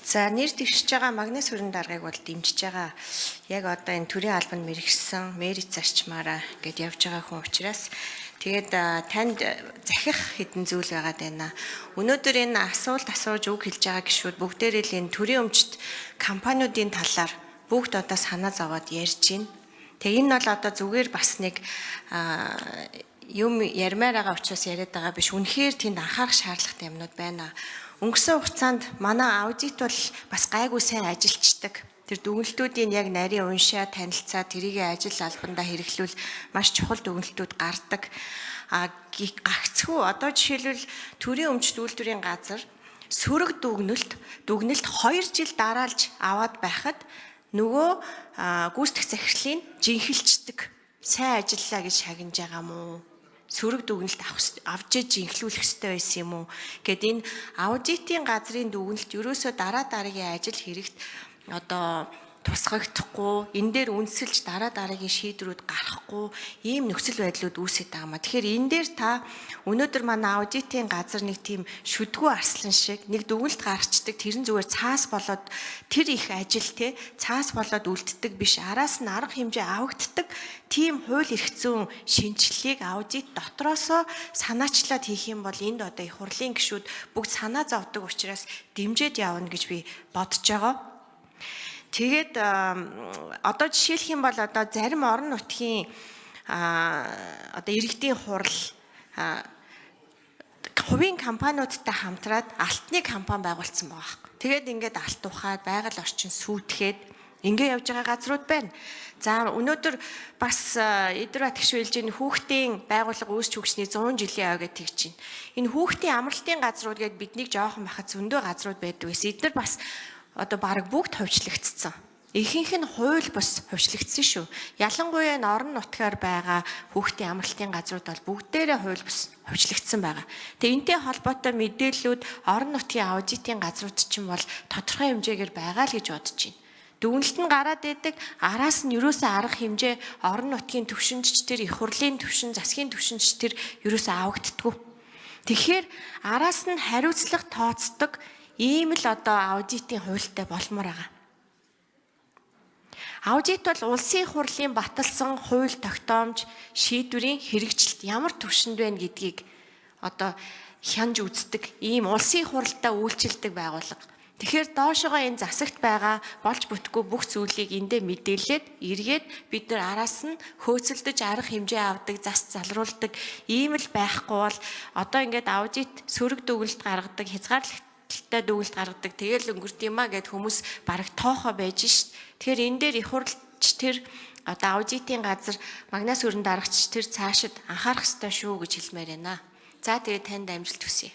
За нэр дэвшиж байгаа магнес хөрөн даргаыг бол дэмжиж байгаа. Яг одоо энэ төрийн албанд мэрэгсэн мэрит зарчмаараа ингээд явж байгаа хүн учраас тэгээд танд захих хэдэн зүйл байгаад байна. Өнөөдөр энэ асуулт асууж үг хэлж байгаа гишүүд бүгдээрээ л энэ төрийн өмчт компаниудын талаар бүгд одоо санаа зовоод ярьж байна. Тэгээ энэ бол одоо зүгээр бас нэг юм ярмаар байгаа учраас яриад байгаа биш. Үнэхээр тэнд анхаарах шаардлагатай юмнууд байна. Өнгөрсөн хугацаанд манай аудит бол бас гайгүй сайн ажиллаждаг. Тэр дүгнэлтүүдийн яг нарийн уншаа, танилцаа, тэрийг ажил албандаа хэрэглүүл маш чухал дүгнэлтүүд гардаг. Гагцхүү одоо жишээлбэл төрийн өмчт үйлдвэрийн газар сөрөг дүгнэлт 2 жил дараалж аваад байхад нөгөө гүйцэтгэх захирлын жинхэлждэг. Сайн ажиллалаа гэж шагнаж байгаа мó? Сөрөг дүгнэлт авч жинхлүүлэх хэрэгтэй байсан юм уу? Гэт энэ аудитын газрын дүгнэлт ерөөсөө дараа дараагийн ажил хэрэгт одоо тусгагдахгүй, энэ дээр үнсэлж дараа дараагийн шийдвэрүүд гарахгүй ийм нөхцөл байдлууд үүсэж байгаа маа. Тэгэхээр энэ дээр та өнөөдөр манай аудитын газар нэг тийм шүдгүү арслан шиг нэг дүгнэлт гарчдаг, тэр нь зүгээр цаас болоод тэр их ажил цаас болоод үлддэг биш, араас нь арга хэмжээ авагддаг тийм хууль эрх зүйн шинжилгээг аудит дотроосоо санаачлаад хийх юм бол энд одоо их хурлын гишүүд бүгд санаа зовдөг учраас дэмжиж явна гэж би бодож байгаа. Тэгээд одоо жишээлх юм бол одоо зарим орон нутгийн одоо иргэдийн хурал хувийн компаниудтай хамтраад алтны компани байгуулсан байгаа. Тэгээд ингээд алт ухаад байгаль орчин сүйтгэхэд ингээд явж байгаа газрууд байна. За өнөөдөр бас Эдвард гişвэлж энэ хүүхдийн байгууллага үүсч хөгжсөний 100 жилийн ой гэж тэгж байна. Энэ хүүхдийн амралтын газрууд гээд бидний жоохон бахад зөндөө газрууд байдаг байсан. Эдгээр бас одоо бараг бүгд хувьчлагдсан. Ихэнх нь хууль бус хувьчлагдсан шүү. Ялангуяа энэ орон нутгаар байгаа хүүхдийн амралтын газрууд бол бүгдээрээ хууль бус хувьчлагдсан байгаа. Тэгээ энтэй холбоотой мэдээллүүд орон нутгийн аудитын газрууд чинь бол тодорхой хэмжээгээр байгаа л гэж бодож байна. Дүгнэлт нь гараад идэг, араас нь ерөөсөө арга хэмжээ орон нутгийн төвшинч тэр их хурлын төвшин, засгийн төвшинч тэр ерөөсөө авагддаггүй. Тэгэхээр араас нь хариуцлага тооцдог ийм л одоо аудитын хуультай болмоор байгаа. Аудит бол улсын хурлын баталсан хууль тогтоомж шийдвэрийн хэрэгжилт ямар түвшинд байна гэдгийг одоо хянж үздэг ийм улсын хуралдаа үйлчилдэг байгууллага. Тэгэхээр доошогоо энэ засагт байгаа болж бүтггүй бүх зүйлийг эндээ мэдээлээд эргээд бид нар араас нь хөөцөлдөж арга хэмжээ авдаг, зас залруулдаг ийм л байхгүй бол одоо ингээд аудит сөрөг дүгнэлт гаргадаг, хязгаарлагтай дүгнэлт гаргадаг, тэгэл өнгөрт юм а гэд хүмүүс бараг тоохоо байж шít. Тэгэхээр энэ дээр их хурлч тэр одоо аудитын газар магнас хөрөн дарагч тэр цаашид анхаарах ёстой шүү гэж хэлмээр байна. За тэгээд танд амжилт хүсье.